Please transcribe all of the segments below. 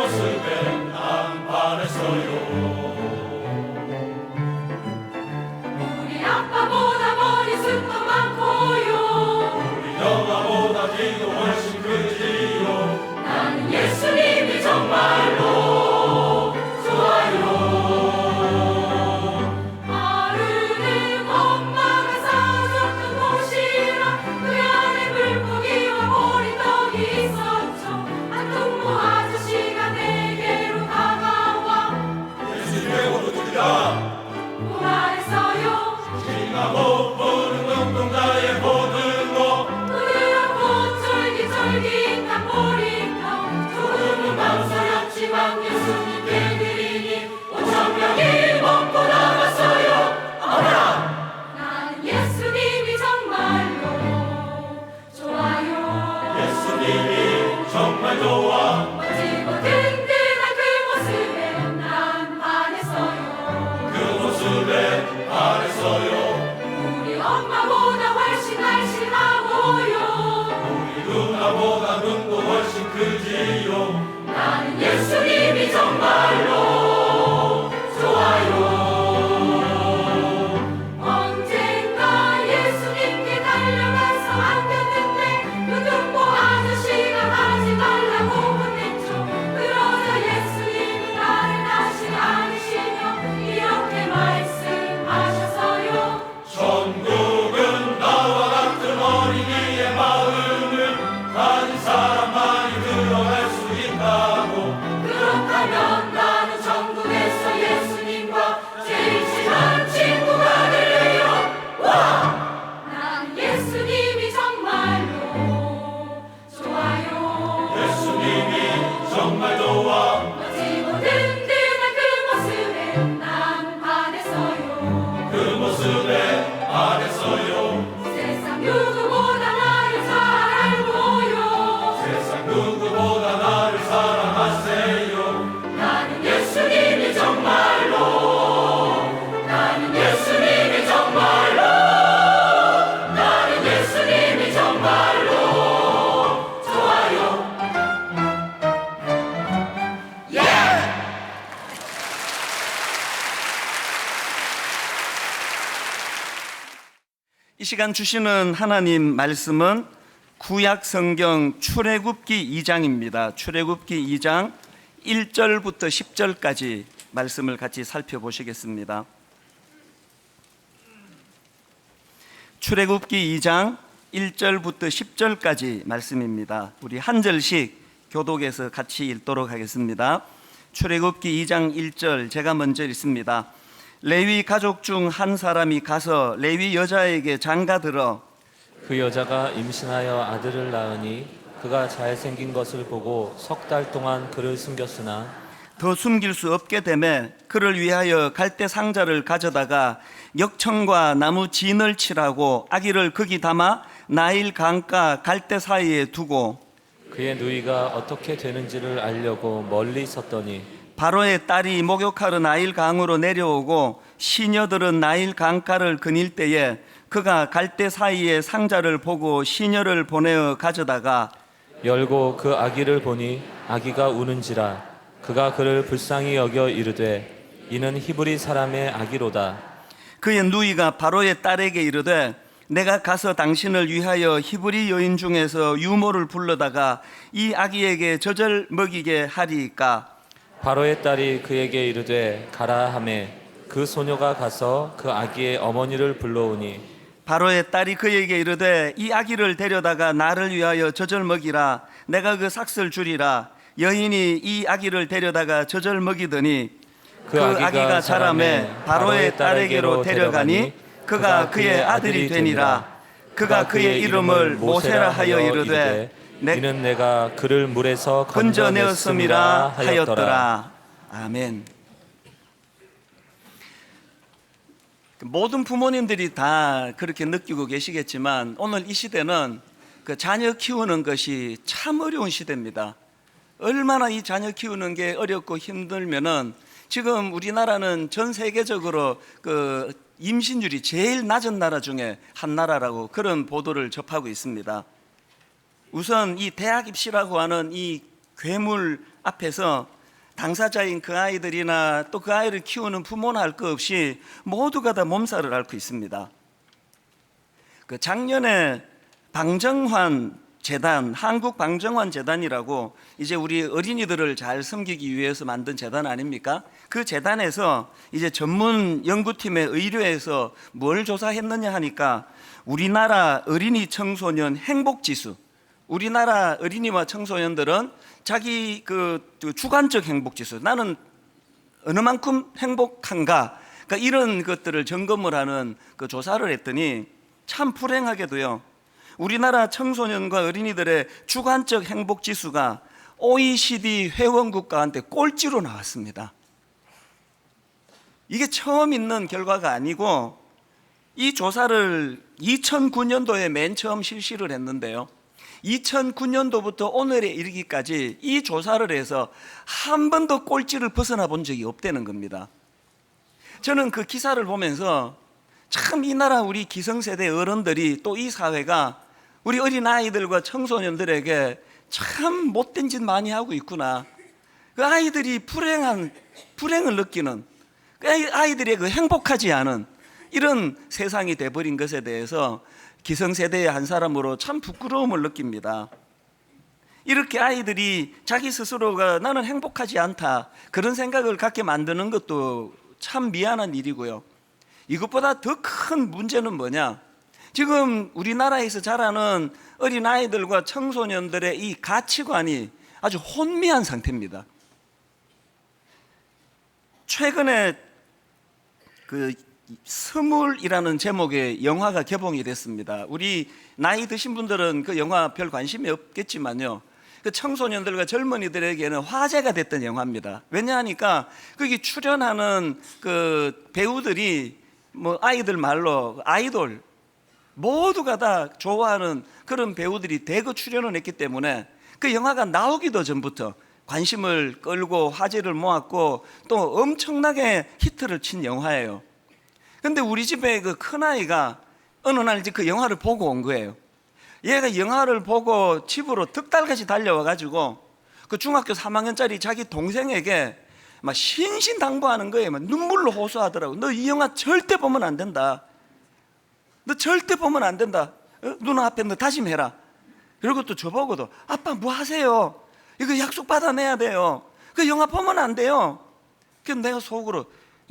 모습에 난 반했어요. 우리 아빠보다 머리숱도 많고요. 우리 영아보다 키도 훨씬 크지요. 나는 예수님이 정말로 좋아요. 하루는 엄마가 사줬던 도시락, 그 안에 물고기와 보리떡이 있었죠. 한동무 아저씨가 내게로 다가와 예수님 배고도 드리라. 말했어요. 지가 못 보는 눈동자의 모든 것. 부드럽고 쫄깃쫄깃한 보리떡, 조금은 망설였지만 예수님께 드리니 5,000명이 먹고 남았어요. 어머나! 나는 예수님이 정말로 좋아요. 예수님이 정말 좋아. 멋지고 든든한 그 모습에 난 반했어요. 그 모습에 반했어요. 우리 엄마보다 훨씬 날씬하고요. 우리 누나보다 눈도 훨씬 크지요. 나는 예수님이 정말로 좋아요. 언젠가 예수님께 달려가서 안겼는데 눈동보 아저씨가 하지 말라고 혼냈죠. 그러자 예수님은 나를 다시 안으시며 이렇게 말씀하셨어요. 천국은 나와 같은 어린이의 마음을 가진 사람만이 들어갈 수 있다고. 그렇다면 나는 천국에서 예수님과 제일 친한 친구가 될래요. 와! 난 예수님이 정말로 좋아요. 예수님이 정말 좋아. 멋지고 든든한 그 모습에 난 반했어요. 그 모습에 반했어요. 세상 누구보다 나를 잘 알고요. 세상 누구보다 나를 사랑하세요. 나는 예수님이 정말로, 나는 예수님이 정말로, 나는 예수님이 정말로 좋아요. 예! 이 시간 주시는 하나님 말씀은 구약 성경 출애굽기 2장입니다. 출애굽기 2장 1절부터 10절까지 말씀을 같이 살펴보시겠습니다. 출애굽기 2장 1절부터 10절까지 말씀입니다. 우리 한 절씩 교독해서 같이 읽도록 하겠습니다. 출애굽기 2장 1절 제가 먼저 읽습니다. 레위 가족 중 한 사람이 가서 레위 여자에게 장가들어 그 여자가 임신하여 아들을 낳으니 그가 잘생긴 것을 보고 석 달 동안 그를 숨겼으나 더 숨길 수 없게 되매 그를 위하여 갈대 상자를 가져다가 역청과 나무 진을 칠하고 아기를 거기 담아 나일 강가 갈대 사이에 두고 그의 누이가 어떻게 되는지를 알려고 멀리 섰더니 바로의 딸이 목욕하러 나일 강으로 내려오고 시녀들은 나일 강가를 거닐 때에 그가 갈대 사이에 상자를 보고 시녀를 보내어 가져다가 열고 그 아기를 보니 아기가 우는지라 그가 그를 불쌍히 여겨 이르되 이는 히브리 사람의 아기로다. 그의 누이가 바로의 딸에게 이르되 내가 가서 당신을 위하여 히브리 여인 중에서 유모를 불러다가 이 아기에게 젖을 먹이게 하리이까. 바로의 딸이 그에게 이르되 가라 하매 그 소녀가 가서 그 아기의 어머니를 불러오니 바로의 딸이 그에게 이르되 이 아기를 데려다가 나를 위하여 젖을 먹이라. 내가 그 삭슬 주리라. 여인이 이 아기를 데려다가 젖을 먹이더니 그 아기가 자라매 바로의 딸에게로 데려가니 그가 그의 아들이 되니라. 그가 그의 이름을 모세라 하여 이르되 이는 내가 그를 물에서 건져내었음이라 건져냈음이라 하였더라. 아멘. 모든 부모님들이 다 그렇게 느끼고 계시겠지만 오늘 이 시대는 그 자녀 키우는 것이 참 어려운 시대입니다. 얼마나 이 자녀 키우는 게 어렵고 힘들면은 지금 우리나라는 전 세계적으로 그 임신율이 제일 낮은 나라 중에 한 나라라고 그런 보도를 접하고 있습니다. 우선 이 대학 입시라고 하는 이 괴물 앞에서 당사자인 그 아이들이나 또 그 아이를 키우는 부모나 할 것 없이 모두가 다 몸살을 앓고 있습니다. 그 작년에 방정환 재단, 한국 방정환 재단이라고 이제 우리 어린이들을 잘 섬기기 위해서 만든 재단 아닙니까? 그 재단에서 이제 전문 연구팀의 의뢰에서 뭘 조사했느냐 하니까 우리나라 어린이 청소년 행복 지수, 우리나라 어린이와 청소년들은 자기 그 주관적 행복 지수, 나는 어느 만큼 행복한가, 그러니까 이런 것들을 점검을 하는 그 조사를 했더니 참 불행하게도요, 우리나라 청소년과 어린이들의 주관적 행복 지수가 OECD 회원국가한테 꼴찌로 나왔습니다. 이게 처음 있는 결과가 아니고 이 조사를 2009년도에 맨 처음 실시를 했는데요, 2009년도부터 오늘에 이르기까지 이 조사를 해서 한 번도 꼴찌를 벗어나 본 적이 없다는 겁니다. 저는 그 기사를 보면서 참 이 나라 우리 기성세대 어른들이 또 이 사회가 우리 어린아이들과 청소년들에게 참 못된 짓 많이 하고 있구나. 그 아이들이 불행을 느끼는, 그 아이들이 그 행복하지 않은 이런 세상이 돼버린 것에 대해서 기성세대의 한 사람으로 참 부끄러움을 느낍니다. 이렇게 아이들이 자기 스스로가 나는 행복하지 않다, 그런 생각을 갖게 만드는 것도 참 미안한 일이고요. 이것보다 더 큰 문제는 뭐냐, 지금 우리나라에서 자라는 어린아이들과 청소년들의 이 가치관이 아주 혼미한 상태입니다. 최근에 그 스물이라는 제목의 영화가 개봉이 됐습니다. 우리 나이 드신 분들은 그 영화 별 관심이 없겠지만요, 그 청소년들과 젊은이들에게는 화제가 됐던 영화입니다. 왜냐하니까 거기 출연하는 그 배우들이 뭐 아이들 말로 아이돌, 모두가 다 좋아하는 그런 배우들이 대거 출연을 했기 때문에 그 영화가 나오기도 전부터 관심을 끌고 화제를 모았고 또 엄청나게 히트를 친 영화예요. 근데 우리 집에 그 큰아이가 어느 날 이제 그 영화를 보고 온 거예요. 얘가 영화를 보고 집으로 득달같이 달려와가지고 그 중학교 3학년짜리 자기 동생에게 막 신신당부하는 거예요. 막 눈물로 호소하더라고. 너 이 영화 절대 보면 안 된다. 너 절대 보면 안 된다. 누나 앞에 너 다짐해라. 그리고 또 저보고도 아빠 뭐 하세요? 이거 약속 받아내야 돼요. 그 영화 보면 안 돼요. 그래서 내가 속으로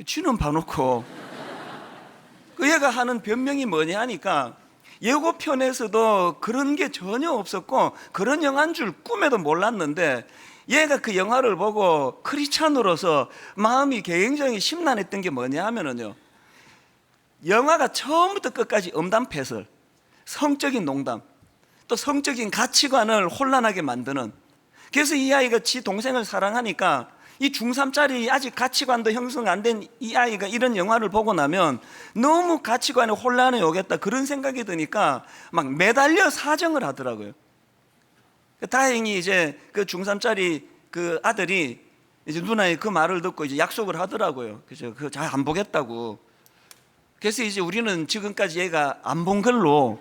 쥐는 봐놓고 그 얘가 하는 변명이 뭐냐 하니까 예고편에서도 그런 게 전혀 없었고 그런 영화인 줄 꿈에도 몰랐는데 얘가 그 영화를 보고 크리스찬으로서 마음이 굉장히 심란했던 게 뭐냐 하면은요, 영화가 처음부터 끝까지 음담패설, 성적인 농담, 또 성적인 가치관을 혼란하게 만드는, 그래서 이 아이가 지 동생을 사랑하니까 이 중3짜리 아직 가치관도 형성 안 된 이 아이가 이런 영화를 보고 나면 너무 가치관에 혼란이 오겠다, 그런 생각이 드니까 막 매달려 사정을 하더라고요. 다행히 이제 그 중3짜리 그 아들이 이제 누나의 그 말을 듣고 이제 약속을 하더라고요. 그죠? 그거 잘 안 보겠다고. 그래서 이제 우리는 지금까지 얘가 안 본 걸로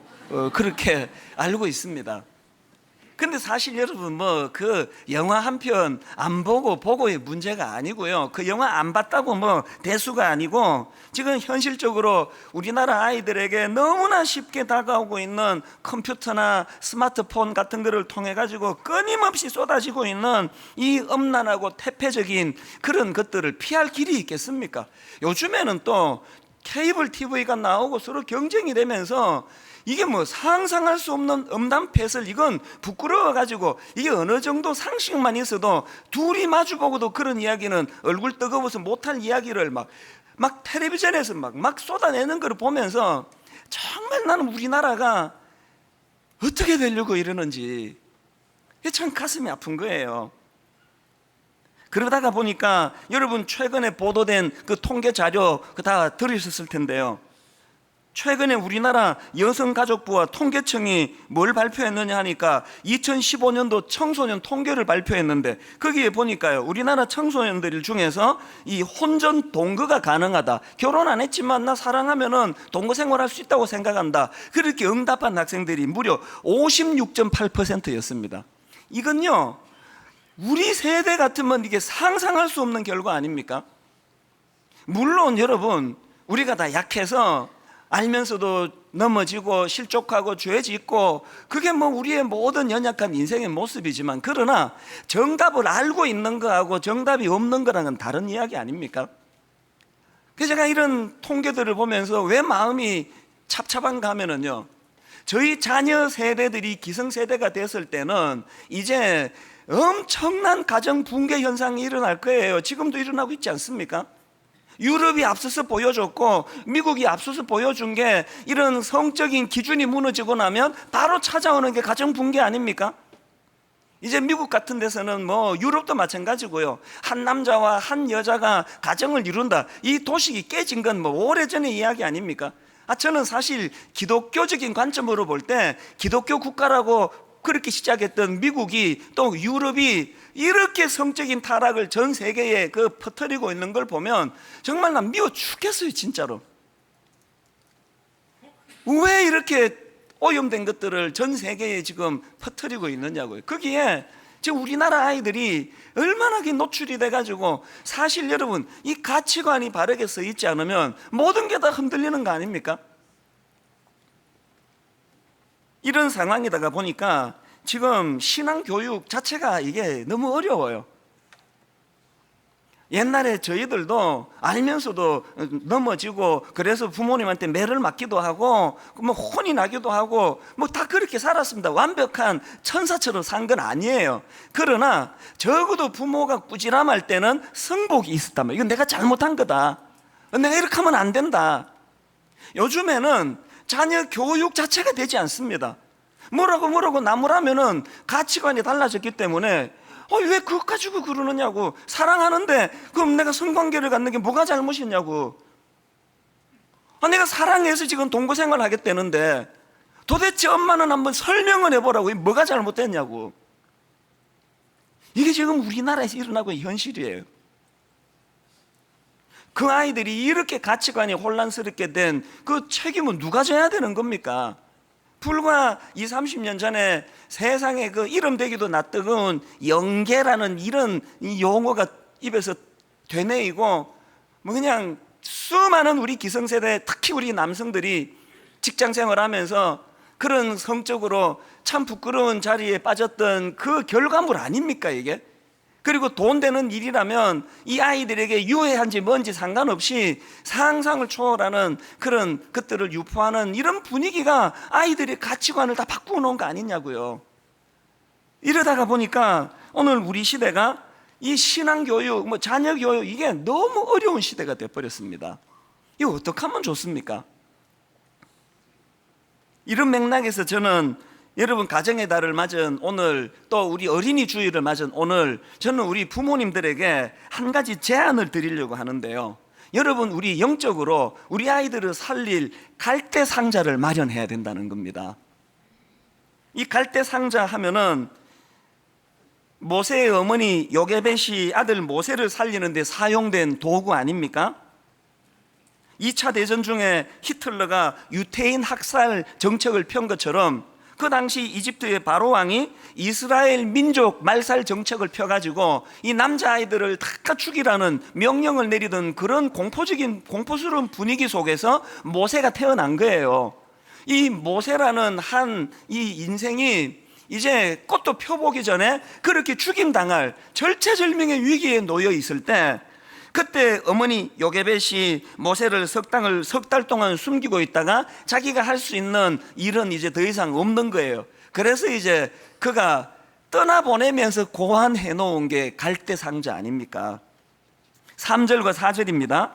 그렇게 알고 있습니다. 근데 사실 여러분 뭐 그 영화 한 편 안 보고의 문제가 아니고요, 그 영화 안 봤다고 뭐 대수가 아니고 지금 현실적으로 우리나라 아이들에게 너무나 쉽게 다가오고 있는 컴퓨터나 스마트폰 같은 거를 통해 가지고 끊임없이 쏟아지고 있는 이 음란하고 태폐적인 그런 것들을 피할 길이 있겠습니까? 요즘에는 또 케이블 TV가 나오고 서로 경쟁이 되면서 이게 뭐 상상할 수 없는 음담패설, 이건 부끄러워가지고 이게 어느 정도 상식만 있어도 둘이 마주보고도 그런 이야기는 얼굴 뜨거워서 못할 이야기를 막 텔레비전에서 막 쏟아내는 걸 보면서 정말 나는 우리나라가 어떻게 되려고 이러는지 참 가슴이 아픈 거예요. 그러다가 보니까 여러분 최근에 보도된 그 통계 자료 다 들으셨을 텐데요, 최근에 우리나라 여성가족부와 통계청이 뭘 발표했느냐 하니까 2015년도 청소년 통계를 발표했는데 거기에 보니까요, 우리나라 청소년들 중에서 이 혼전 동거가 가능하다, 결혼 안 했지만 나 사랑하면은 동거 생활할 수 있다고 생각한다, 그렇게 응답한 학생들이 무려 56.8%였습니다. 이건요 우리 세대 같으면 이게 상상할 수 없는 결과 아닙니까? 물론 여러분, 우리가 다 약해서 알면서도 넘어지고 실족하고 죄 짓고, 그게 뭐 우리의 모든 연약한 인생의 모습이지만, 그러나 정답을 알고 있는 거하고 정답이 없는 거랑은 다른 이야기 아닙니까? 그래서 제가 이런 통계들을 보면서 왜 마음이 찹찹한가 하면은요, 저희 자녀 세대들이 기성세대가 됐을 때는 이제 엄청난 가정 붕괴 현상이 일어날 거예요. 지금도 일어나고 있지 않습니까? 유럽이 앞서서 보여줬고 미국이 앞서서 보여준 게, 이런 성적인 기준이 무너지고 나면 바로 찾아오는 게 가정 붕괴 아닙니까? 이제 미국 같은 데서는 뭐 유럽도 마찬가지고요, 한 남자와 한 여자가 가정을 이룬다, 이 도식이 깨진 건 뭐 오래전의 이야기 아닙니까? 저는 사실 기독교적인 관점으로 볼 때 기독교 국가라고 그렇게 시작했던 미국이, 또 유럽이 이렇게 성적인 타락을 전 세계에 퍼뜨리고 있는 걸 보면 정말 난 미워 죽겠어요, 진짜로. 왜 이렇게 오염된 것들을 전 세계에 지금 퍼뜨리고 있느냐고요. 거기에 지금 우리나라 아이들이 얼마나 노출이 돼가지고, 사실 여러분, 이 가치관이 바르게 서 있지 않으면 모든 게 다 흔들리는 거 아닙니까? 이런 상황이다가 보니까 지금 신앙교육 자체가 이게 너무 어려워요. 옛날에 저희들도 알면서도 넘어지고, 그래서 부모님한테 매를 맞기도 하고 뭐 혼이 나기도 하고 뭐 다 그렇게 살았습니다. 완벽한 천사처럼 산 건 아니에요. 그러나 적어도 부모가 꾸지람할 때는 성복이 있었단 말이에요. 이건 내가 잘못한 거다, 내가 이렇게 하면 안 된다. 요즘에는 자녀 교육 자체가 되지 않습니다. 뭐라고 나무라면은 가치관이 달라졌기 때문에 왜 그것 가지고 그러느냐고. 사랑하는데 그럼 내가 성관계를 갖는 게 뭐가 잘못이냐고. 내가 사랑해서 지금 동거생활을 하겠다는데 도대체 엄마는 한번 설명을 해보라고. 뭐가 잘못됐냐고. 이게 지금 우리나라에서 일어나고 있는 현실이에요. 그 아이들이 이렇게 가치관이 혼란스럽게 된 그 책임은 누가 져야 되는 겁니까? 불과 20, 30년 전에 세상에 이름 대기도 낯뜨거운 영계라는 이런 용어가 입에서 되뇌이고, 뭐 그냥 수많은 우리 기성세대, 특히 우리 남성들이 직장생활 하면서 그런 성적으로 참 부끄러운 자리에 빠졌던 그 결과물 아닙니까 이게? 그리고 돈 되는 일이라면 이 아이들에게 유해한지 뭔지 상관없이 상상을 초월하는 그런 것들을 유포하는 이런 분위기가 아이들의 가치관을 다 바꾸어 놓은 거 아니냐고요. 이러다가 보니까 오늘 우리 시대가 이 신앙교육, 뭐 자녀교육, 이게 너무 어려운 시대가 되어버렸습니다. 이거 어떻게 하면 좋습니까? 이런 맥락에서 저는 여러분 가정의 달을 맞은 오늘, 또 우리 어린이 주일을 맞은 오늘, 저는 우리 부모님들에게 한 가지 제안을 드리려고 하는데요. 여러분, 우리 영적으로 우리 아이들을 살릴 갈대 상자를 마련해야 된다는 겁니다. 이 갈대 상자 하면은 모세의 어머니 요게벳이 아들 모세를 살리는 데 사용된 도구 아닙니까? 2차 대전 중에 히틀러가 유태인 학살 정책을 편 것처럼 그 당시 이집트의 바로 왕이 이스라엘 민족 말살 정책을 펴가지고 이 남자아이들을 다 죽이라는 명령을 내리던 그런 공포스러운 분위기 속에서 모세가 태어난 거예요. 이 모세라는 이 인생이 이제 꽃도 펴보기 전에 그렇게 죽임당할 절체절명의 위기에 놓여 있을 때, 그때 어머니 요게벳이 모세를 석 달 동안 숨기고 있다가 자기가 할 수 있는 일은 이제 더 이상 없는 거예요. 그래서 이제 그가 떠나보내면서 고안해 놓은 게 갈대 상자 아닙니까? 3절과 4절입니다.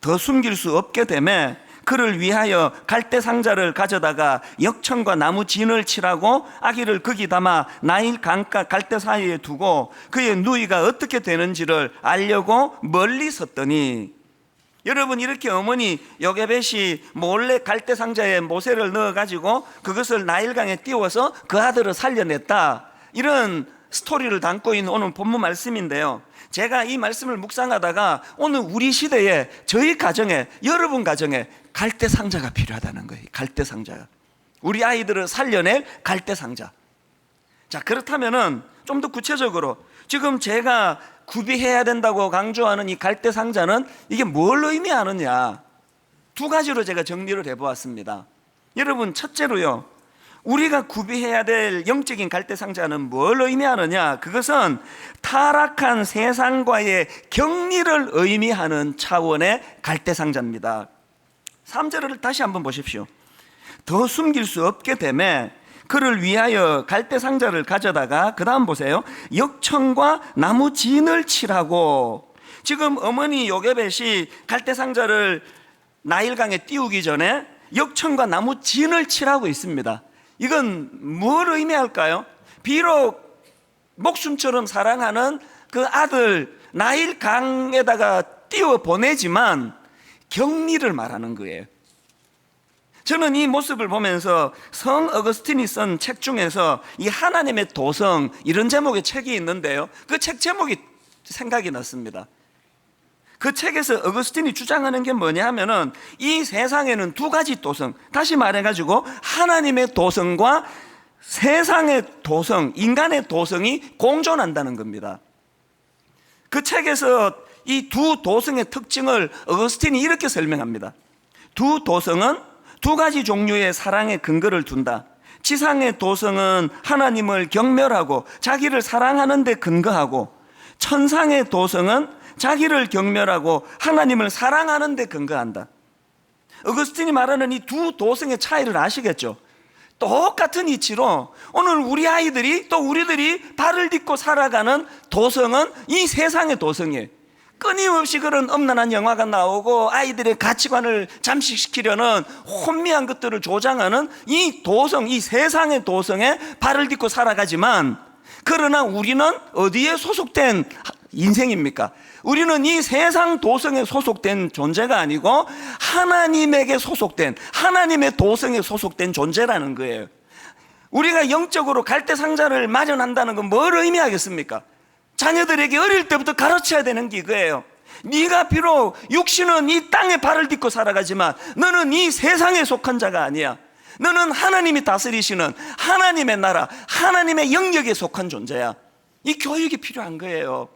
더 숨길 수 없게 되매 그를 위하여 갈대 상자를 가져다가 역청과 나무 진을 칠하고 아기를 거기 담아 나일 강가 갈대 사이에 두고 그의 누이가 어떻게 되는지를 알려고 멀리 섰더니, 여러분, 이렇게 어머니 요게벳이 몰래 갈대 상자에 모세를 넣어가지고 그것을 나일강에 띄워서 그 아들을 살려냈다, 이런 스토리를 담고 있는 오늘 본문 말씀인데요. 제가 이 말씀을 묵상하다가 오늘 우리 시대에, 저희 가정에, 여러분 가정에 갈대 상자가 필요하다는 거예요. 갈대 상자가, 우리 아이들을 살려낼 갈대 상자. 자, 그렇다면은 좀 더 구체적으로 지금 제가 구비해야 된다고 강조하는 이 갈대 상자는 이게 뭘 의미하느냐, 두 가지로 제가 정리를 해보았습니다. 여러분, 첫째로요, 우리가 구비해야 될 영적인 갈대 상자는 뭘 의미하느냐, 그것은 타락한 세상과의 격리를 의미하는 차원의 갈대 상자입니다. 3절을 다시 한번 보십시오. 더 숨길 수 없게 되매 그를 위하여 갈대 상자를 가져다가, 그 다음 보세요, 역청과 나무 진을 칠하고. 지금 어머니 요게벳이 갈대 상자를 나일강에 띄우기 전에 역청과 나무 진을 칠하고 있습니다. 이건 뭘 의미할까요? 비록 목숨처럼 사랑하는 그 아들 나일강에다가 띄워 보내지만 격리를 말하는 거예요. 저는 이 모습을 보면서 성 어거스틴이 쓴 책 중에서 이 하나님의 도성, 이런 제목의 책이 있는데요, 그 책 제목이 생각이 났습니다. 그 책에서 어거스틴이 주장하는 게 뭐냐 하면은 이 세상에는 두 가지 도성, 다시 말해가지고 하나님의 도성과 세상의 도성, 인간의 도성이 공존한다는 겁니다. 그 책에서 이 두 도성의 특징을 어거스틴이 이렇게 설명합니다. 두 도성은 두 가지 종류의 사랑의 근거를 둔다. 지상의 도성은 하나님을 경멸하고 자기를 사랑하는 데 근거하고, 천상의 도성은 자기를 경멸하고 하나님을 사랑하는 데 근거한다. 어거스틴이 말하는 이 두 도성의 차이를 아시겠죠? 똑같은 이치로 오늘 우리 아이들이, 또 우리들이 발을 딛고 살아가는 도성은 이 세상의 도성이에요. 끊임없이 그런 엄난한 영화가 나오고 아이들의 가치관을 잠식시키려는 혼미한 것들을 조장하는 이 도성, 이 세상의 도성에 발을 딛고 살아가지만, 그러나 우리는 어디에 소속된 인생입니까? 우리는 이 세상 도성에 소속된 존재가 아니고 하나님에게 소속된, 하나님의 도성에 소속된 존재라는 거예요. 우리가 영적으로 갈대 상자를 마련한다는 건 뭘 의미하겠습니까? 자녀들에게 어릴 때부터 가르쳐야 되는 게 이거예요. 네가 비록 육신은 이 땅에 발을 딛고 살아가지만 너는 이 세상에 속한 자가 아니야. 너는 하나님이 다스리시는 하나님의 나라, 하나님의 영역에 속한 존재야. 이 교육이 필요한 거예요.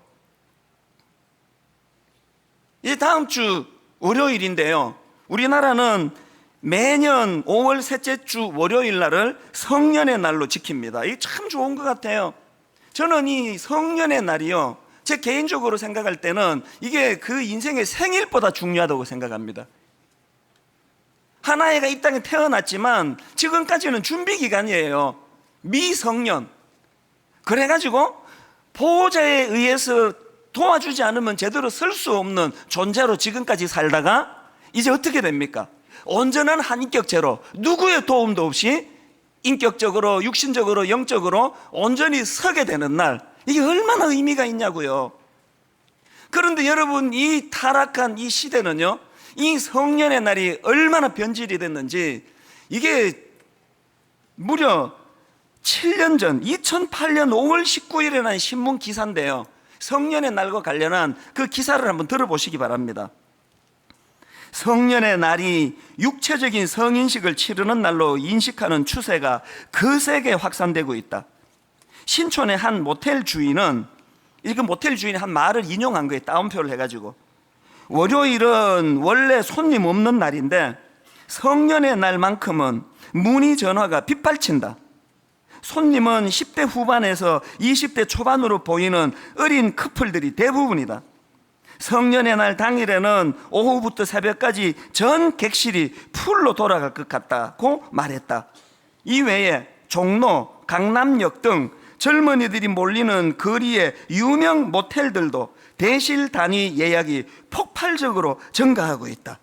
이 다음 주 월요일인데요, 우리나라는 매년 5월 셋째 주 월요일 날을 성년의 날로 지킵니다. 이게 참 좋은 것 같아요. 저는 이 성년의 날이요, 제 개인적으로 생각할 때는 이게 그 인생의 생일보다 중요하다고 생각합니다. 하나이가 이 땅에 태어났지만 지금까지는 준비 기간이에요. 미성년. 그래가지고 보호자에 의해서 도와주지 않으면 제대로 설 수 없는 존재로 지금까지 살다가 이제 어떻게 됩니까? 온전한 한인격체로 누구의 도움도 없이 인격적으로, 육신적으로, 영적으로 온전히 서게 되는 날, 이게 얼마나 의미가 있냐고요. 그런데 여러분, 이 타락한 이 시대는요, 이 성년의 날이 얼마나 변질이 됐는지, 이게 무려 7년 전 2008년 5월 19일에 난 신문 기사인데요, 성년의 날과 관련한 그 기사를 한번 들어보시기 바랍니다. 성년의 날이 육체적인 성인식을 치르는 날로 인식하는 추세가 거세게 확산되고 있다. 신촌의 한 모텔 주인은, 이거 모텔 주인이 한 말을 인용한 거예요. 따옴표를 해가지고. 월요일은 원래 손님 없는 날인데 성년의 날만큼은 문의 전화가 빗발친다. 손님은 10대 후반에서 20대 초반으로 보이는 어린 커플들이 대부분이다. 성년의 날 당일에는 오후부터 새벽까지 전 객실이 풀로 돌아갈 것 같다고 말했다. 이외에 종로, 강남역 등 젊은이들이 몰리는 거리의 유명 모텔들도 대실 단위 예약이 폭발적으로 증가하고 있다.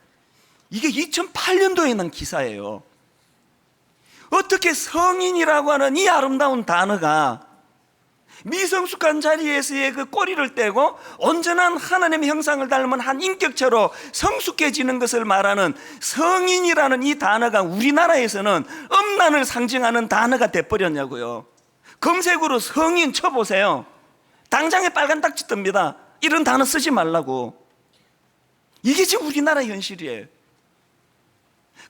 이게 2008년도에 난 기사예요. 어떻게 성인이라고 하는 이 아름다운 단어가 미성숙한 자리에서의 그 꼬리를 떼고 온전한 하나님의 형상을 닮은 한 인격체로 성숙해지는 것을 말하는 성인이라는 이 단어가 우리나라에서는 음란을 상징하는 단어가 돼버렸냐고요. 검색으로 성인 쳐보세요. 당장에 빨간 딱지 뜹니다. 이런 단어 쓰지 말라고. 이게 지금 우리나라 현실이에요.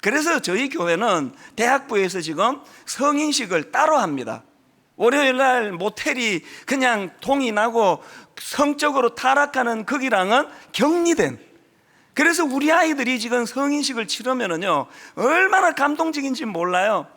그래서 저희 교회는 대학부에서 지금 성인식을 따로 합니다. 월요일 날 모텔이 그냥 동이 나고 성적으로 타락하는 거기랑은 격리된, 그래서 우리 아이들이 지금 성인식을 치르면은요 얼마나 감동적인지 몰라요.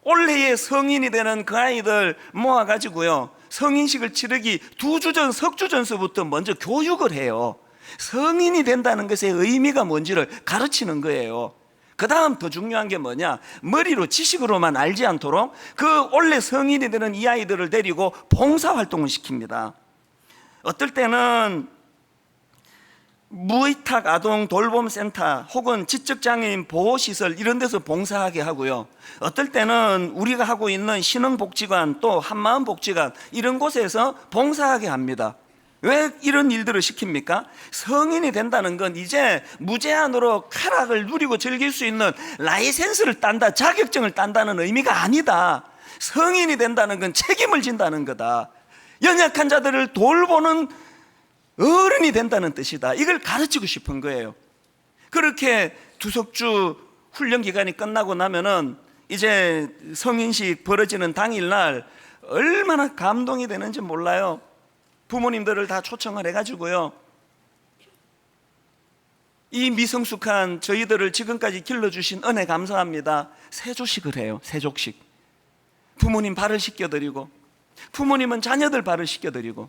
올해에 성인이 되는 그 아이들 모아가지고요 성인식을 치르기 2주 전, 석주 전서부터 먼저 교육을 해요. 성인이 된다는 것의 의미가 뭔지를 가르치는 거예요. 그 다음 더 중요한 게 뭐냐, 머리로 지식으로만 알지 않도록 그 원래 성인이 되는 이 아이들을 데리고 봉사활동을 시킵니다. 어떨 때는 무의탁 아동 돌봄센터 혹은 지적장애인 보호시설 이런 데서 봉사하게 하고요, 어떨 때는 우리가 하고 있는 신흥복지관 또 한마음복지관 이런 곳에서 봉사하게 합니다. 왜 이런 일들을 시킵니까? 성인이 된다는 건 이제 무제한으로 쾌락을 누리고 즐길 수 있는 라이센스를 딴다, 자격증을 딴다는 의미가 아니다. 성인이 된다는 건 책임을 진다는 거다. 연약한 자들을 돌보는 어른이 된다는 뜻이다. 이걸 가르치고 싶은 거예요. 그렇게 2석주 훈련 기간이 끝나고 나면은 이제 성인식 벌어지는 당일날 얼마나 감동이 되는지 몰라요. 부모님들을 다 초청을 해가지고요, 이 미성숙한 저희들을 지금까지 길러주신 은혜 감사합니다. 세조식을 해요. 세족식. 부모님 발을 씻겨드리고, 부모님은 자녀들 발을 씻겨드리고,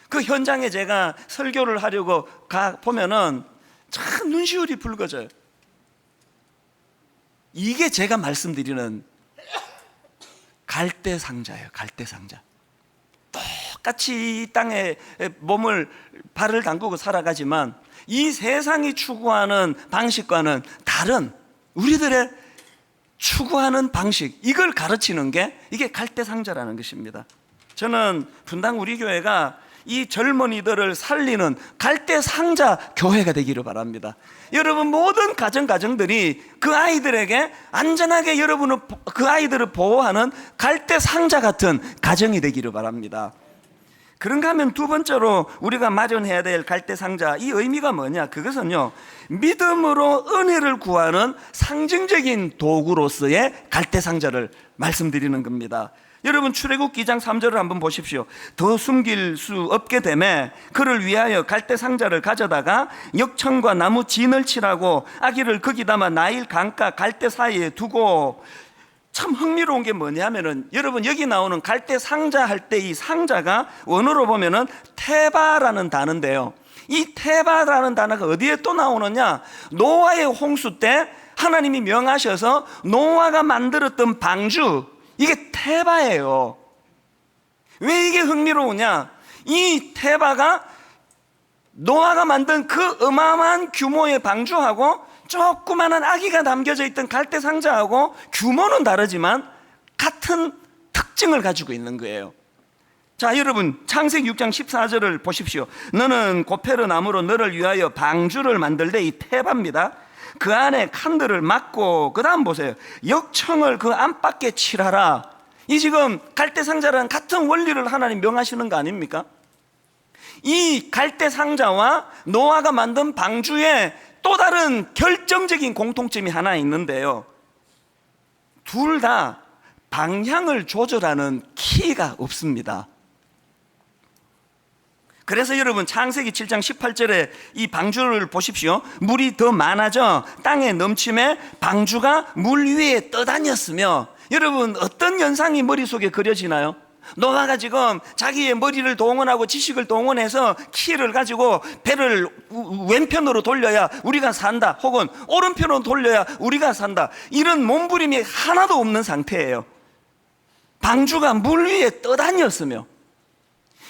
그 현장에 제가 설교를 하려고 가 보면은 참 눈시울이 붉어져요. 이게 제가 말씀드리는 갈대상자예요. 갈대상자. 똑같이 이 땅에 몸을 발을 담그고 살아가지만 이 세상이 추구하는 방식과는 다른 우리들의 추구하는 방식, 이걸 가르치는 게 이게 갈대상자라는 것입니다. 저는 분당 우리 교회가 이 젊은이들을 살리는 갈대상자 교회가 되기를 바랍니다. 여러분 모든 가정들이 그 아이들에게 안전하게 여러분을, 그 아이들을 보호하는 갈대상자 같은 가정이 되기를 바랍니다. 그런가 하면 두 번째로 우리가 마련해야 될 갈대상자, 이 의미가 뭐냐, 그것은요 믿음으로 은혜를 구하는 상징적인 도구로서의 갈대상자를 말씀드리는 겁니다. 여러분 출애굽기 2장 3절을 한번 보십시오. 더 숨길 수 없게 되매 그를 위하여 갈대상자를 가져다가 역청과 나무 진을 칠하고 아기를 거기 담아 나일 강가 갈대 사이에 두고. 참 흥미로운 게 뭐냐면은 여러분 여기 나오는 갈대상자 할 때 이 상자가 원어로 보면은 테바라는 단어인데요, 이 테바라는 단어가 어디에 또 나오느냐, 노아의 홍수 때 하나님이 명하셔서 노아가 만들었던 방주, 이게 테바예요. 왜 이게 흥미로우냐, 이 테바가 노아가 만든 그 어마어마한 규모의 방주하고 조그마한 아기가 남겨져 있던 갈대상자하고 규모는 다르지만 같은 특징을 가지고 있는 거예요. 자, 여러분 창세기 6장 14절을 보십시오. 너는 고페르 나무로 너를 위하여 방주를 만들되, 이 테바입니다. 그 안에 칸들을 막고, 그 다음 보세요, 역청을 그 안팎에 칠하라. 이 지금 갈대상자랑 같은 원리를 하나님 명하시는 거 아닙니까? 이 갈대상자와 노아가 만든 방주에 또 다른 결정적인 공통점이 하나 있는데요, 둘 다 방향을 조절하는 키가 없습니다. 그래서 여러분 창세기 7장 18절에 이 방주를 보십시오. 물이 더 많아져 땅에 넘침에 방주가 물 위에 떠다녔으며, 여러분 어떤 연상이 머릿속에 그려지나요? 노아가 지금 자기의 머리를 동원하고 지식을 동원해서 키를 가지고 배를 왼편으로 돌려야 우리가 산다, 혹은 오른편으로 돌려야 우리가 산다, 이런 몸부림이 하나도 없는 상태예요. 방주가 물 위에 떠다녔으며,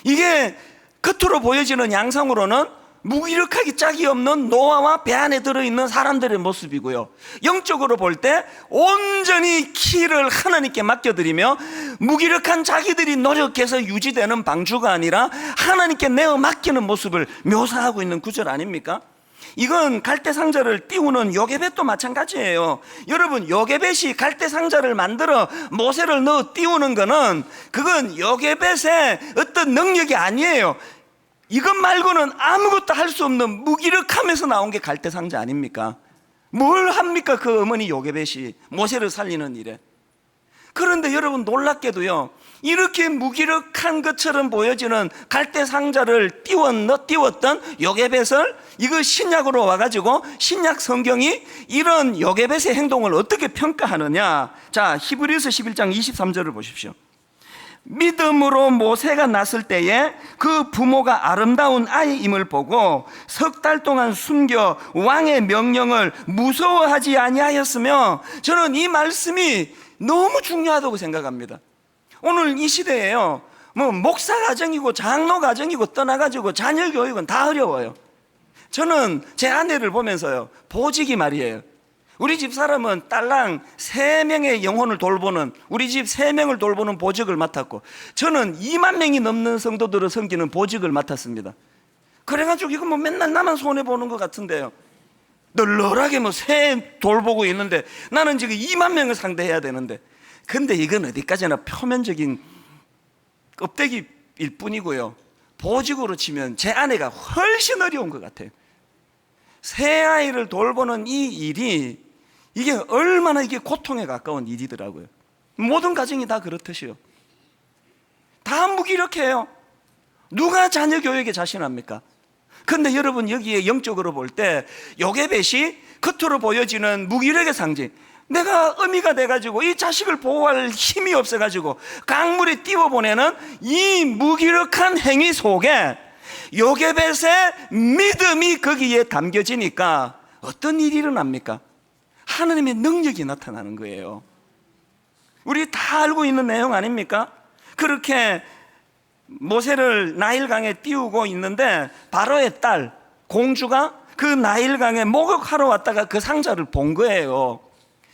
이게 겉으로 보여지는 양상으로는 무기력하기 짝이 없는 노아와 배 안에 들어있는 사람들의 모습이고요, 영적으로 볼 때 온전히 키를 하나님께 맡겨드리며 무기력한 자기들이 노력해서 유지되는 방주가 아니라 하나님께 내어 맡기는 모습을 묘사하고 있는 구절 아닙니까? 이건 갈대상자를 띄우는 요게벳도 마찬가지예요. 여러분 요게벳이 갈대상자를 만들어 모세를 넣어 띄우는 거는 그건 요게벳의 어떤 능력이 아니에요. 이것 말고는 아무것도 할 수 없는 무기력함에서 나온 게 갈대상자 아닙니까? 뭘 합니까 그 어머니 요게벳이 모세를 살리는 일에. 그런데 여러분 놀랍게도요, 이렇게 무기력한 것처럼 보여지는 갈대 상자를 띄웠던 요게벳을, 이거 신약으로 와가지고 신약 성경이 이런 요게벳의 행동을 어떻게 평가하느냐. 자, 히브리서 11장 23절을 보십시오. 믿음으로 모세가 났을 때에 그 부모가 아름다운 아이임을 보고 석 달 동안 숨겨 왕의 명령을 무서워하지 아니하였으며, 저는 이 말씀이 너무 중요하다고 생각합니다. 오늘 이 시대에요, 뭐 목사 가정이고 장로 가정이고 떠나가지고 자녀 교육은 다 어려워요. 저는 제 아내를 보면서요, 보직이 말이에요. 우리 집 사람은 딸랑 3명의 영혼을 돌보는, 우리 집 3명을 돌보는 보직을 맡았고, 저는 2만 명이 넘는 성도들을 섬기는 보직을 맡았습니다. 그래가지고 이거 뭐 맨날 나만 손해보는 것 같은데요, 널널하게 뭐 새 돌보고 있는데 나는 지금 2만 명을 상대해야 되는데, 근데 이건 어디까지나 표면적인 껍데기일 뿐이고요, 보직으로 치면 제 아내가 훨씬 어려운 것 같아요. 새 아이를 돌보는 이 일이, 이게 얼마나 이게 고통에 가까운 일이더라고요. 모든 가정이 다 그렇듯이요. 다 무기력해요. 누가 자녀 교육에 자신합니까? 근데 여러분, 여기에 영적으로 볼 때 요게벳이 겉으로 보여지는 무기력의 상징, 내가 어미가 돼가지고 이 자식을 보호할 힘이 없어가지고 강물에 띄워보내는 이 무기력한 행위 속에 요게벳의 믿음이 거기에 담겨지니까 어떤 일이 일어납니까? 하나님의 능력이 나타나는 거예요. 우리 다 알고 있는 내용 아닙니까? 그렇게 모세를 나일강에 띄우고 있는데 바로의 딸 공주가 그 나일강에 목욕하러 왔다가 그 상자를 본 거예요.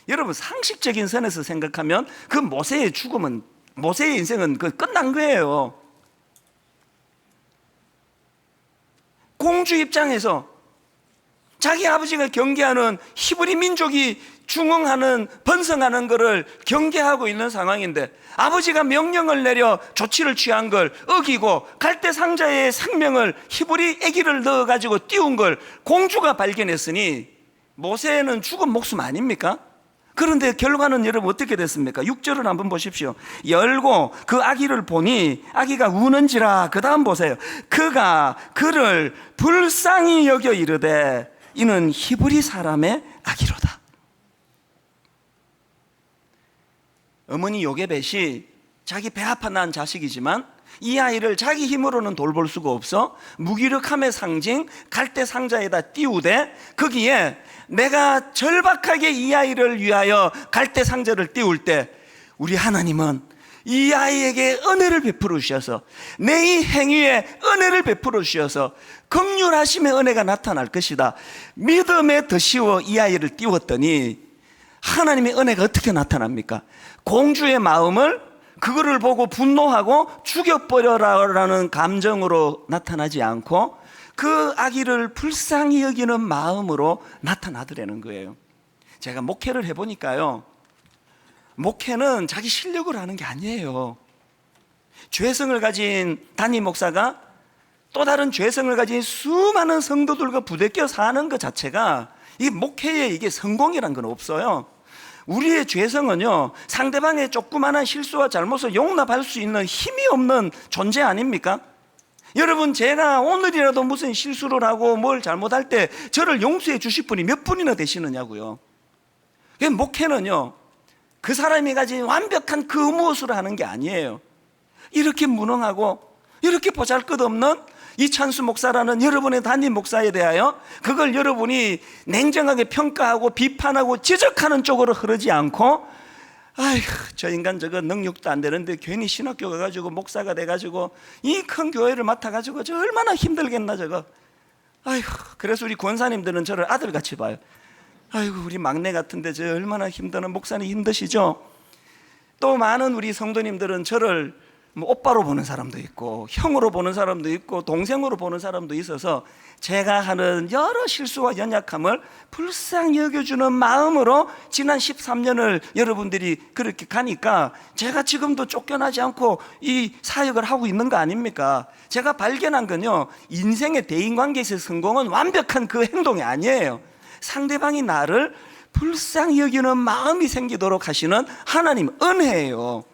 여러분, 상식적인 선에서 생각하면 그 모세의 죽음은, 모세의 인생은 그 끝난 거예요. 공주 입장에서 자기 아버지가 경계하는 히브리 민족이 중흥하는, 번성하는 것을 경계하고 있는 상황인데, 아버지가 명령을 내려 조치를 취한 걸 어기고 갈대 상자에 생명을, 히브리 아기를 넣어가지고 띄운 걸 공주가 발견했으니 모세는 죽은 목숨 아닙니까? 그런데 결과는 여러분 어떻게 됐습니까? 6절을 한번 보십시오. 열고 그 아기를 보니 아기가 우는지라. 그 다음 보세요. 그가 그를 불쌍히 여겨 이르되 이는 히브리 사람의 아기로다. 어머니 요게벳이 자기 배 아파 낳은 자식이지만 이 아이를 자기 힘으로는 돌볼 수가 없어 무기력함의 상징 갈대 상자에다 띄우되, 거기에 내가 절박하게 이 아이를 위하여 갈대 상자를 띄울 때 우리 하나님은 이 아이에게 은혜를 베풀어 주셔서, 내 이 행위에 은혜를 베풀어 주셔서 긍휼하심의 은혜가 나타날 것이다. 믿음에 더 씌워 이 아이를 띄웠더니 하나님의 은혜가 어떻게 나타납니까? 공주의 마음을 그거를 보고 분노하고 죽여버려라라는 감정으로 나타나지 않고 그 아기를 불쌍히 여기는 마음으로 나타나더라는 거예요. 제가 목회를 해보니까요, 목회는 자기 실력으로 하는 게 아니에요. 죄성을 가진 담임 목사가 또 다른 죄성을 가진 수많은 성도들과 부대껴 사는 것 자체가, 이 목회에 이게 성공이란 건 없어요. 우리의 죄성은요, 상대방의 조그마한 실수와 잘못을 용납할 수 있는 힘이 없는 존재 아닙니까? 여러분, 제가 오늘이라도 무슨 실수를 하고 뭘 잘못할 때 저를 용서해 주실 분이 몇 분이나 되시느냐고요. 목회는요, 그 사람이 가진 완벽한 그 무엇으로 하는 게 아니에요. 이렇게 무능하고 이렇게 보잘것없는 이찬수 목사라는 여러분의 담임 목사에 대하여 그걸 여러분이 냉정하게 평가하고 비판하고 지적하는 쪽으로 흐르지 않고, 아이고 저 인간 저거 능력도 안 되는데 괜히 신학교 가가지고 목사가 돼가지고 이 큰 교회를 맡아가지고 저 얼마나 힘들겠나 저거. 아이고, 그래서 우리 권사님들은 저를 아들같이 봐요. 아이고 우리 막내 같은데 저 얼마나 힘드는 목사님 힘드시죠? 또 많은 우리 성도님들은 저를 뭐 오빠로 보는 사람도 있고 형으로 보는 사람도 있고 동생으로 보는 사람도 있어서 제가 하는 여러 실수와 연약함을 불쌍히 여겨주는 마음으로 지난 13년을 여러분들이 그렇게 가니까 제가 지금도 쫓겨나지 않고 이 사역을 하고 있는 거 아닙니까? 제가 발견한 건요, 인생의 대인관계에서의 성공은 완벽한 그 행동이 아니에요. 상대방이 나를 불쌍히 여기는 마음이 생기도록 하시는 하나님 은혜예요.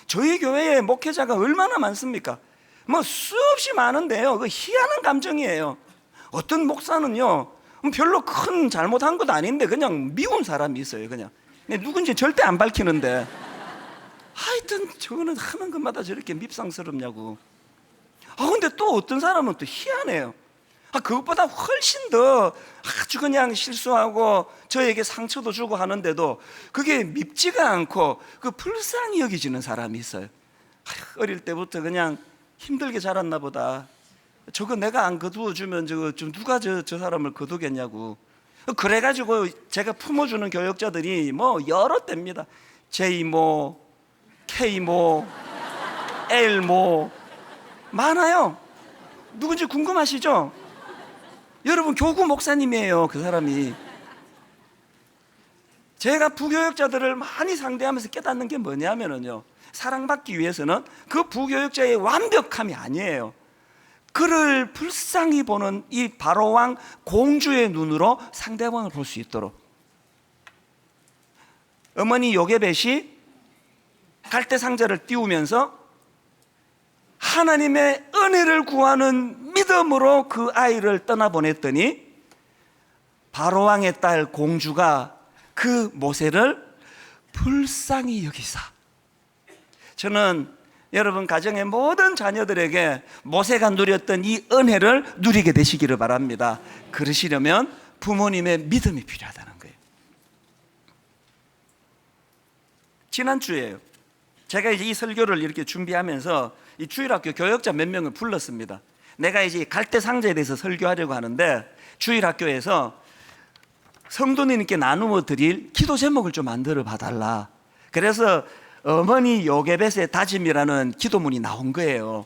저희 교회에 목회자가 얼마나 많습니까? 뭐 수없이 많은데요, 그 희한한 감정이에요. 어떤 목사는요 별로 큰 잘못한 것도 아닌데 그냥 미운 사람이 있어요. 그냥 누군지 절대 안 밝히는데 하여튼 저거는 하는 것마다 저렇게 밉상스럽냐고. 근데 또 어떤 사람은 또 희한해요. 그것보다 훨씬 더 아주 그냥 실수하고 저에게 상처도 주고 하는데도 그게 밉지가 않고 그 불쌍히 여기지는 사람이 있어요. 어릴 때부터 그냥 힘들게 자랐나 보다. 저거 내가 안 거두어 주면 저거 좀 누가 저 사람을 거두겠냐고. 그래가지고 제가 품어주는 교역자들이 뭐 여러 때입니다. J모, K모, L모 많아요. 누군지 궁금하시죠? 여러분 교구 목사님이에요. 그 사람이. 제가 부교역자들을 많이 상대하면서 깨닫는 게 뭐냐면요, 사랑받기 위해서는 그 부교역자의 완벽함이 아니에요. 그를 불쌍히 보는 이 바로왕 공주의 눈으로 상대방을 볼 수 있도록. 어머니 요게벳이 갈대 상자를 띄우면서 하나님의 은혜를 구하는 믿음으로 그 아이를 떠나보냈더니 바로왕의 딸 공주가 그 모세를 불쌍히 여기사. 저는 여러분 가정의 모든 자녀들에게 모세가 누렸던 이 은혜를 누리게 되시기를 바랍니다. 그러시려면 부모님의 믿음이 필요하다는 거예요. 지난주에요, 제가 이제 이 설교를 이렇게 준비하면서 이 주일학교 교역자 몇 명을 불렀습니다. 내가 이제 갈대 상자에 대해서 설교하려고 하는데 주일학교에서 성도님께 나누어 드릴 기도 제목을 좀 만들어 봐달라. 그래서 어머니 요게벳의 다짐이라는 기도문이 나온 거예요.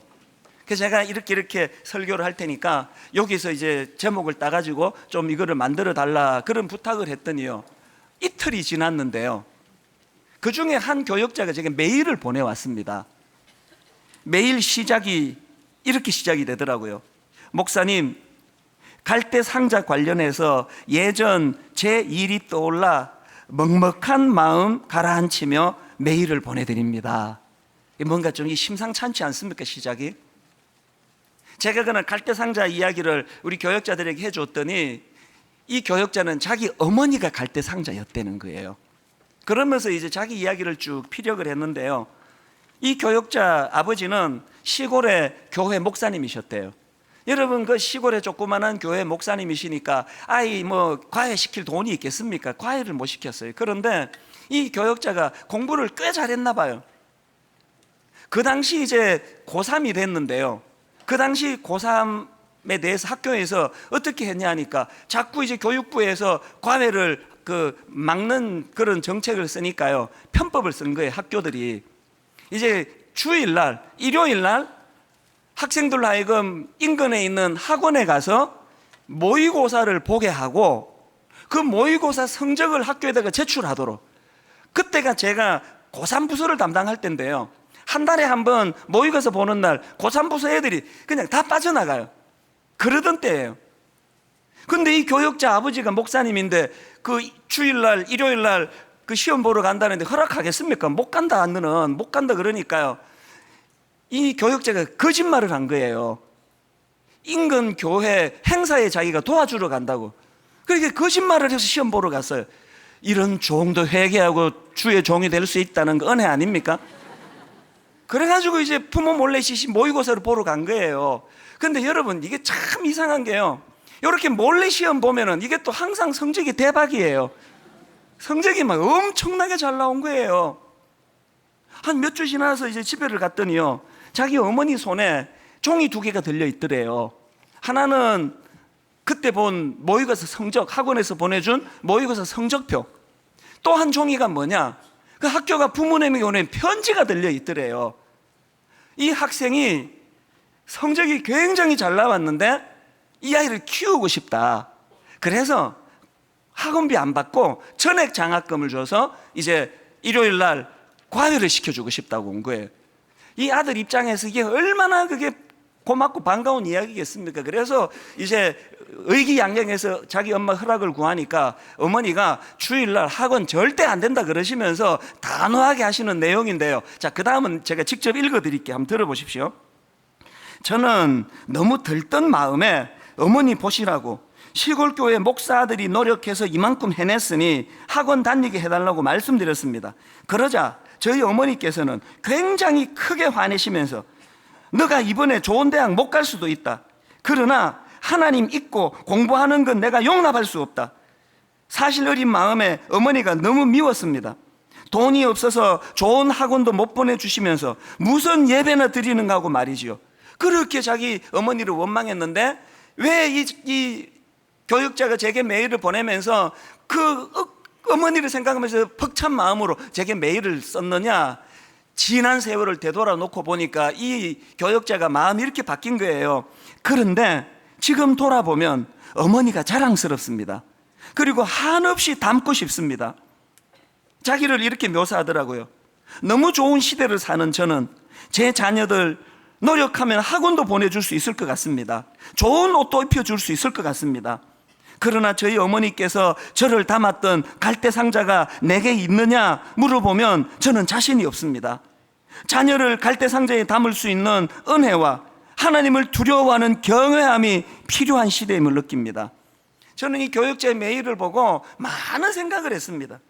그래서 제가 이렇게 설교를 할 테니까 여기서 이제 제목을 따가지고 좀 이거를 만들어 달라 그런 부탁을 했더니요, 이틀이 지났는데요, 그 중에 한 교역자가 제게 메일을 보내왔습니다. 메일 시작이 이렇게 시작이 되더라고요. 목사님, 갈대 상자 관련해서 예전 제 일이 떠올라 먹먹한 마음 가라앉히며 메일을 보내드립니다. 뭔가 좀 심상찮지 않습니까? 시작이. 제가 그날 갈대 상자 이야기를 우리 교역자들에게 해줬더니 이 교역자는 자기 어머니가 갈대 상자였다는 거예요. 그러면서 이제 자기 이야기를 쭉 피력을 했는데요, 이 교역자 아버지는 시골의 교회 목사님이셨대요. 여러분 그 시골의 조그만한 교회 목사님이시니까 아이 뭐 과외 시킬 돈이 있겠습니까? 과외를 못 시켰어요. 그런데 이 교역자가 공부를 꽤 잘했나 봐요. 그 당시 이제 고3이 됐는데요, 그 당시 고3에 대해서 학교에서 어떻게 했냐 하니까 자꾸 이제 교육부에서 과외를 막는 그런 정책을 쓰니까요, 편법을 쓴 거예요. 학교들이 이제 주일날, 일요일날 학생들로 하여금 인근에 있는 학원에 가서 모의고사를 보게 하고 그 모의고사 성적을 학교에다가 제출하도록. 그때가 제가 고3 부서를 담당할 때인데요, 한 달에 한 번 모의고사 보는 날 고3 부서 애들이 그냥 다 빠져나가요. 그러던 때예요. 근데 이 교역자 아버지가 목사님인데 그 주일날, 일요일날 그 시험 보러 간다는데 허락하겠습니까? 못 간다, 너는 못 간다 그러니까요, 이 교역자가 거짓말을 한 거예요. 인근 교회 행사에 자기가 도와주러 간다고. 그렇게 거짓말을 해서 시험 보러 갔어요. 이런 종도 회개하고 주의 종이 될 수 있다는 거 은혜 아닙니까? 그래가지고 이제 부모 몰래 시시 모의고사를 보러 간 거예요. 근데 여러분 이게 참 이상한 게요, 이렇게 몰래 시험 보면은 이게 또 항상 성적이 대박이에요. 성적이 막 엄청나게 잘 나온 거예요. 한 몇 주 지나서 이제 집에를 갔더니요, 자기 어머니 손에 종이 2개가 들려 있더래요. 하나는 그때 본 모의고사 성적, 학원에서 보내준 모의고사 성적표. 또 한 종이가 뭐냐, 그 학교가 부모님에게 보낸 편지가 들려 있더래요. 이 학생이 성적이 굉장히 잘 나왔는데 이 아이를 키우고 싶다. 그래서 학원비 안 받고 전액 장학금을 줘서 이제 일요일 날 과외를 시켜주고 싶다고 온 거예요. 이 아들 입장에서 이게 얼마나 그게 고맙고 반가운 이야기겠습니까? 그래서 이제 의기양양해서 자기 엄마 허락을 구하니까 어머니가 주일날 학원 절대 안 된다 그러시면서 단호하게 하시는 내용인데요. 자, 그 다음은 제가 직접 읽어드릴게요. 한번 들어보십시오. 저는 너무 들뜬 마음에 어머니 보시라고 시골교회 목사들이 노력해서 이만큼 해냈으니 학원 다니게 해달라고 말씀드렸습니다. 그러자 저희 어머니께서는 굉장히 크게 화내시면서 너가 이번에 좋은 대학 못 갈 수도 있다. 그러나 하나님 잊고 공부하는 건 내가 용납할 수 없다. 사실 어린 마음에 어머니가 너무 미웠습니다. 돈이 없어서 좋은 학원도 못 보내주시면서 무슨 예배나 드리는가 하고 말이지요. 그렇게 자기 어머니를 원망했는데 왜 이 교육자가 제게 메일을 보내면서 그 어머니를 생각하면서 벅찬 마음으로 제게 메일을 썼느냐? 지난 세월을 되돌아 놓고 보니까 이 교육자가 마음이 이렇게 바뀐 거예요. 그런데 지금 돌아보면 어머니가 자랑스럽습니다. 그리고 한없이 닮고 싶습니다. 자기를 이렇게 묘사하더라고요. 너무 좋은 시대를 사는 저는 제 자녀들 노력하면 학원도 보내줄 수 있을 것 같습니다. 좋은 옷도 입혀줄 수 있을 것 같습니다. 그러나 저희 어머니께서 저를 담았던 갈대 상자가 내게 있느냐 물어보면 저는 자신이 없습니다. 자녀를 갈대 상자에 담을 수 있는 은혜와 하나님을 두려워하는 경외함이 필요한 시대임을 느낍니다. 저는 이 교육자의 메일을 보고 많은 생각을 했습니다.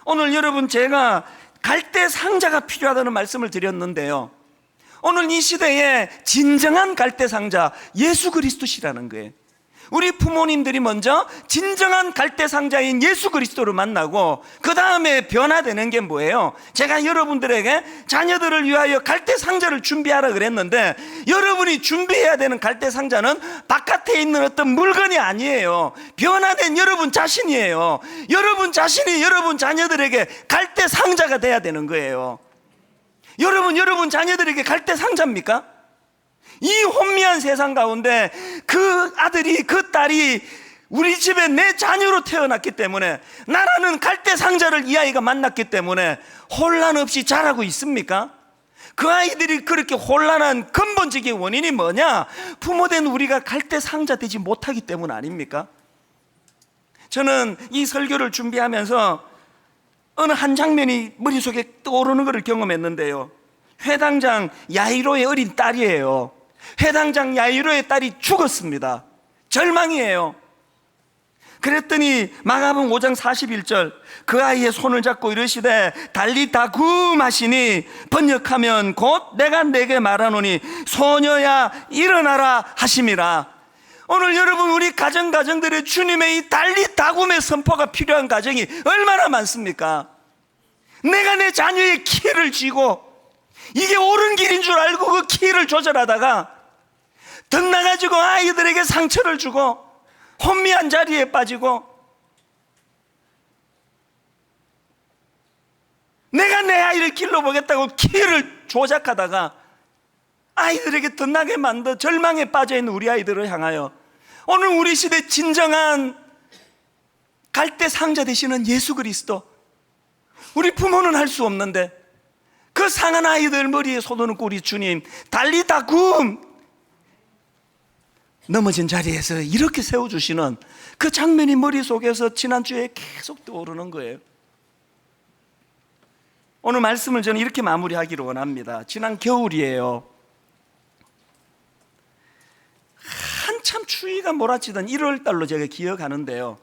오늘 여러분, 제가 갈대 상자가 필요하다는 말씀을 드렸는데요, 오늘 이 시대에 진정한 갈대 상자 예수 그리스도시라는 거예요. 우리 부모님들이 먼저 진정한 갈대 상자인 예수 그리스도를 만나고 그 다음에 변화되는 게 뭐예요? 제가 여러분들에게 자녀들을 위하여 갈대 상자를 준비하라 그랬는데, 여러분이 준비해야 되는 갈대 상자는 바깥에 있는 어떤 물건이 아니에요. 변화된 여러분 자신이에요. 여러분 자신이 여러분 자녀들에게 갈대 상자가 돼야 되는 거예요. 여러분 자녀들에게 갈대 상자입니까? 이 혼미한 세상 가운데 그 아들이 그 딸이 우리 집에 내 자녀로 태어났기 때문에, 나라는 갈대 상자를 이 아이가 만났기 때문에 혼란 없이 자라고 있습니까? 그 아이들이 그렇게 혼란한 근본적인 원인이 뭐냐? 부모된 우리가 갈대 상자 되지 못하기 때문 아닙니까? 저는 이 설교를 준비하면서 어느 한 장면이 머릿속에 떠오르는 것을 경험했는데요, 회당장 야이로의 어린 딸이에요. 회당장 야이로의 딸이 죽었습니다. 절망이에요. 그랬더니 마가복음 5장 41절, 그 아이의 손을 잡고 이르시되 달리다 굼 하시니 번역하면 곧 내가 내게 말하노니 소녀야 일어나라 하심이라. 오늘 여러분, 우리 가정들의 주님의 이 달리다 굼의 선포가 필요한 가정이 얼마나 많습니까? 내가 내 자녀의 키를 쥐고 이게 옳은 길인 줄 알고 그 키를 조절하다가 덧나가지고 아이들에게 상처를 주고 혼미한 자리에 빠지고, 내가 내 아이를 길러보겠다고 키를 조작하다가 아이들에게 덧나게 만든 절망에 빠져있는 우리 아이들을 향하여 오늘 우리 시대 진정한 갈대 상자 되시는 예수 그리스도, 우리 부모는 할 수 없는데 그 상한 아이들 머리에 손을 얹고 우리 주님 달리다 굼, 넘어진 자리에서 이렇게 세워주시는 그 장면이 머릿속에서 지난주에 계속 떠오르는 거예요. 오늘 말씀을 저는 이렇게 마무리하기를 원합니다. 지난 겨울이에요. 한참 추위가 몰아치던 1월 달로 제가 기억하는데요,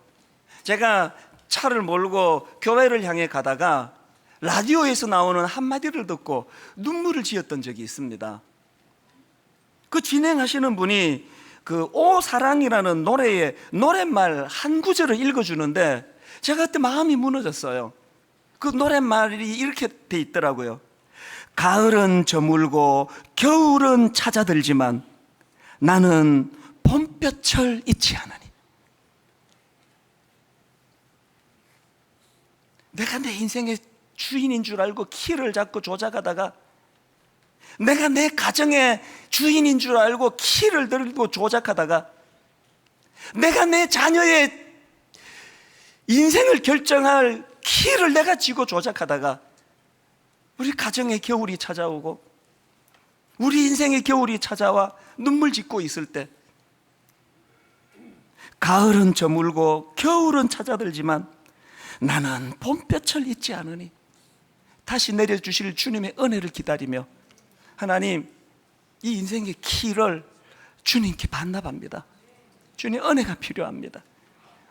제가 차를 몰고 교회를 향해 가다가 라디오에서 나오는 한마디를 듣고 눈물을 지었던 적이 있습니다. 그 진행하시는 분이 그 오 사랑이라는 노래의 노랫말 한 구절을 읽어주는데 제가 그때 마음이 무너졌어요. 그 노랫말이 이렇게 돼 있더라고요. 가을은 저물고 겨울은 찾아들지만 나는 봄볕을 잊지 않으니. 내가 내 인생의 주인인 줄 알고 키를 잡고 조작하다가, 내가 내 가정의 주인인 줄 알고 키를 들고 조작하다가, 내가 내 자녀의 인생을 결정할 키를 내가 쥐고 조작하다가 우리 가정의 겨울이 찾아오고 우리 인생의 겨울이 찾아와 눈물 짓고 있을 때, 가을은 저물고 겨울은 찾아들지만 나는 봄볕을 잊지 않으니 다시 내려주실 주님의 은혜를 기다리며, 하나님, 이 인생의 키를 주님께 반납합니다. 주님 은혜가 필요합니다.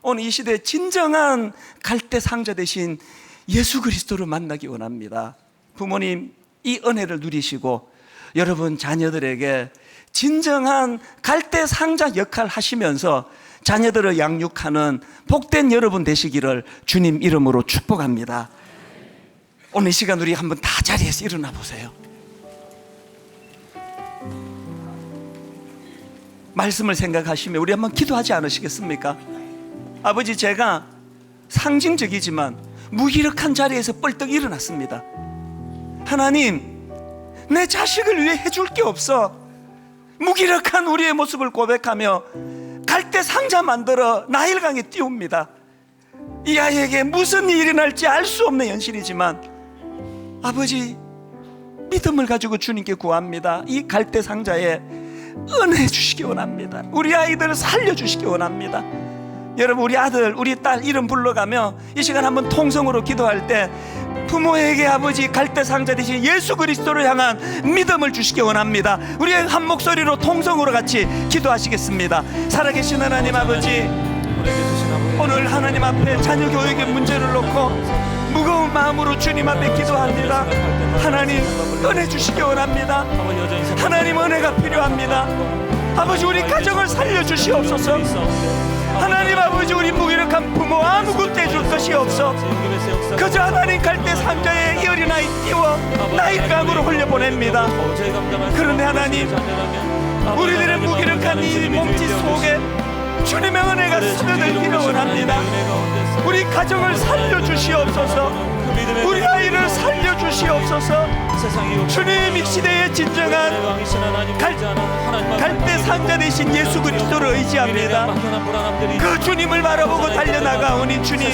오늘 이 시대에 진정한 갈대 상자 대신 예수 그리스도를 만나기 원합니다. 부모님, 이 은혜를 누리시고 여러분 자녀들에게 진정한 갈대 상자 역할 하시면서 자녀들을 양육하는 복된 여러분 되시기를 주님 이름으로 축복합니다. 오늘 이 시간 우리 한번 다 자리에서 일어나 보세요. 말씀을 생각하시며 우리 한번 기도하지 않으시겠습니까? 아버지, 제가 상징적이지만 무기력한 자리에서 뻘떡 일어났습니다. 하나님, 내 자식을 위해 해줄 게 없어. 무기력한 우리의 모습을 고백하며 갈대 상자 만들어 나일강에 띄웁니다. 이 아이에게 무슨 일이 날지 알 수 없는 현실이지만 아버지, 믿음을 가지고 주님께 구합니다. 이 갈대 상자에 은혜 주시기 원합니다. 우리 아이들을 살려주시기 원합니다. 여러분, 우리 아들, 우리 딸 이름 불러가며 이 시간 한번 통성으로 기도할 때 부모에게 아버지 갈대 상자 대신 예수 그리스도를 향한 믿음을 주시기 원합니다. 우리 한 목소리로 통성으로 같이 기도하시겠습니다. 살아계신 하나님 아버지, 오늘 하나님 앞에 자녀 교육의 문제를 놓고 무거운 마음으로 주님 앞에 기도합니다. 하나님, 은혜 주시기 원합니다. 하나님, 은혜가 필요합니다. 아버지, 우리 가정을 살려주시옵소서. 하나님 아버지, 우리 무기력한 부모 아무것도 해줄 것이 없어. 그저 하나님 갈대 상자에 이 어린아이 띄워 나일강으로 흘려보냅니다. 그런데 하나님, 우리들의 무기력한 이 몸짓 속에 주님의 은혜가 스며들기를 원합니다. 우리 가정을 살려주시옵소서. 우리 아이를 살려주시옵소서. 주님, 이 시대의 진정한 갈대 상자 대신 예수 그리스도를 의지합니다. 그 주님을 바라보고 달려나가오니 주님,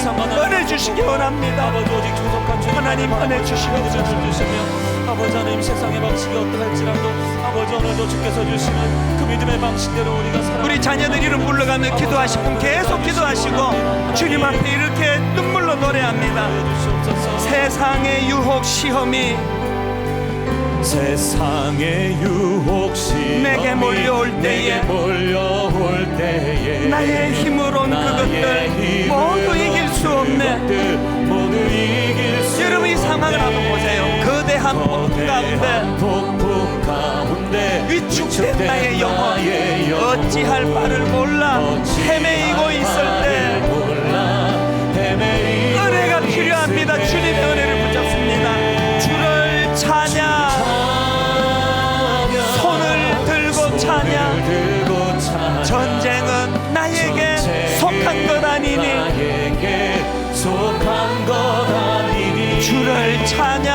은혜 주시기 원합니다. 하나님, 은혜 주시옵소서. 아버지 하나님, 세상의 방식이 어떠할지라도 아버지 오늘도 주께서 주시는 그 믿음의 방식대로 우리가 살아. 우리 자녀들 이름 불러가며 기도하실 분 계속 기도하시고 주님 앞에 이렇게 눈물로 노래합니다. 세상의 유혹 시험이 내게 몰려올 때에 나의 힘으론 그것들 모두 이길 수 없네. 여러분, 이 상황을 한번 보세요. 거대한 폭풍 가운데 위축된 나의 영혼, 어찌할 바를 몰라 헤매이고 있을 때 은혜가 필요합니다. 주님의 은혜를 붙잡습니다. 주를 찬양, 손을 들고 찬양. 전쟁은 나에게 속한 것 아니니 주를 찬양,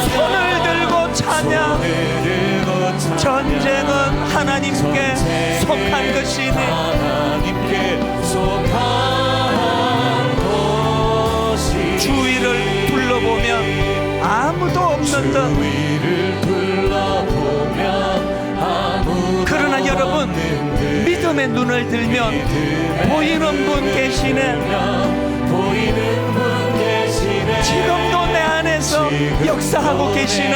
손을 들고 찬양. 전쟁은 하나님께 속한 것이니 주위를 둘러보면 아무도 없는 듯. 그러나 여러분, 믿음의 눈을 들면 보이는 분 계시네. 지금도 내 안에서 역사하고 계시는,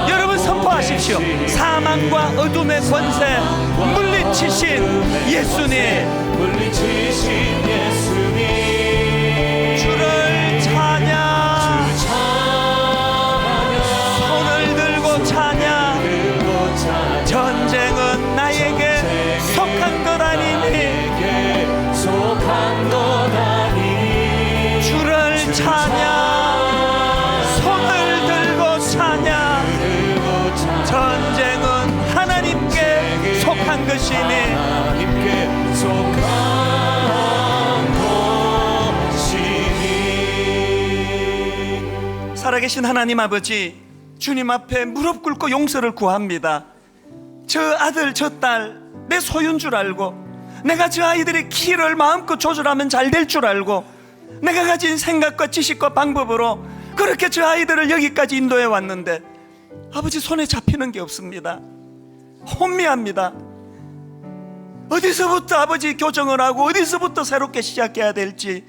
여러분 선포하십시오. 사망과 어둠의 권세 물리치신 예수님, 주를 찬양, 손을 들고 찬양. 전쟁은 나에게 속한 것 아니니 주를 찬양, 손을 들고 찬양. 전쟁은 하나님께 속한 것이니 살아계신 하나님 아버지, 주님 앞에 무릎 꿇고 용서를 구합니다. 저 아들 저 딸 내 소유인 줄 알고, 내가 저 아이들의 키를 마음껏 조절하면 잘 될 줄 알고, 내가 가진 생각과 지식과 방법으로 그렇게 저 아이들을 여기까지 인도해 왔는데 아버지 손에 잡히는 게 없습니다. 혼미합니다. 어디서부터 아버지 교정을 하고 어디서부터 새롭게 시작해야 될지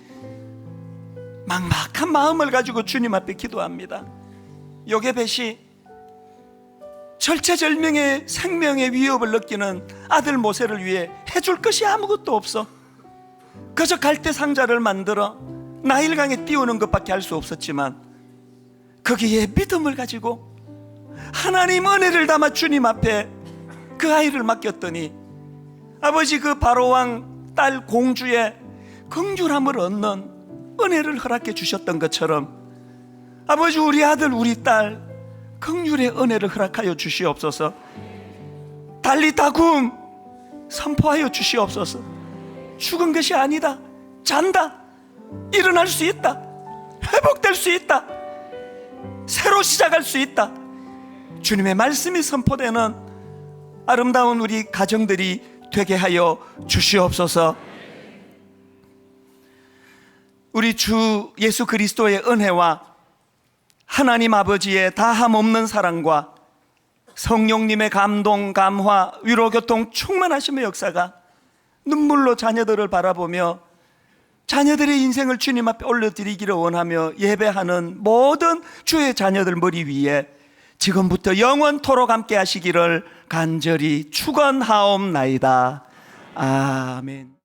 막막한 마음을 가지고 주님 앞에 기도합니다. 요게벳이 절체절명의 생명의 위협을 느끼는 아들 모세를 위해 해줄 것이 아무것도 없어. 그저 갈대 상자를 만들어 나일강에 띄우는 것밖에 할 수 없었지만 거기에 믿음을 가지고 하나님 은혜를 담아 주님 앞에 그 아이를 맡겼더니 아버지 그 바로왕 딸 공주의 긍휼함을 얻는 은혜를 허락해 주셨던 것처럼 아버지 우리 아들 우리 딸 긍휼의 은혜를 허락하여 주시옵소서. 달리다굼 선포하여 주시옵소서. 죽은 것이 아니다. 잔다. 일어날 수 있다. 회복될 수 있다. 새로 시작할 수 있다. 주님의 말씀이 선포되는 아름다운 우리 가정들이 되게 하여 주시옵소서. 우리 주 예수 그리스도의 은혜와 하나님 아버지의 다함 없는 사랑과 성령님의 감동, 감화, 위로, 교통, 충만하심의 역사가 눈물로 자녀들을 바라보며 자녀들의 인생을 주님 앞에 올려드리기를 원하며 예배하는 모든 주의 자녀들 머리 위에 지금부터 영원토록 함께 하시기를 간절히 축원하옵나이다. 아멘.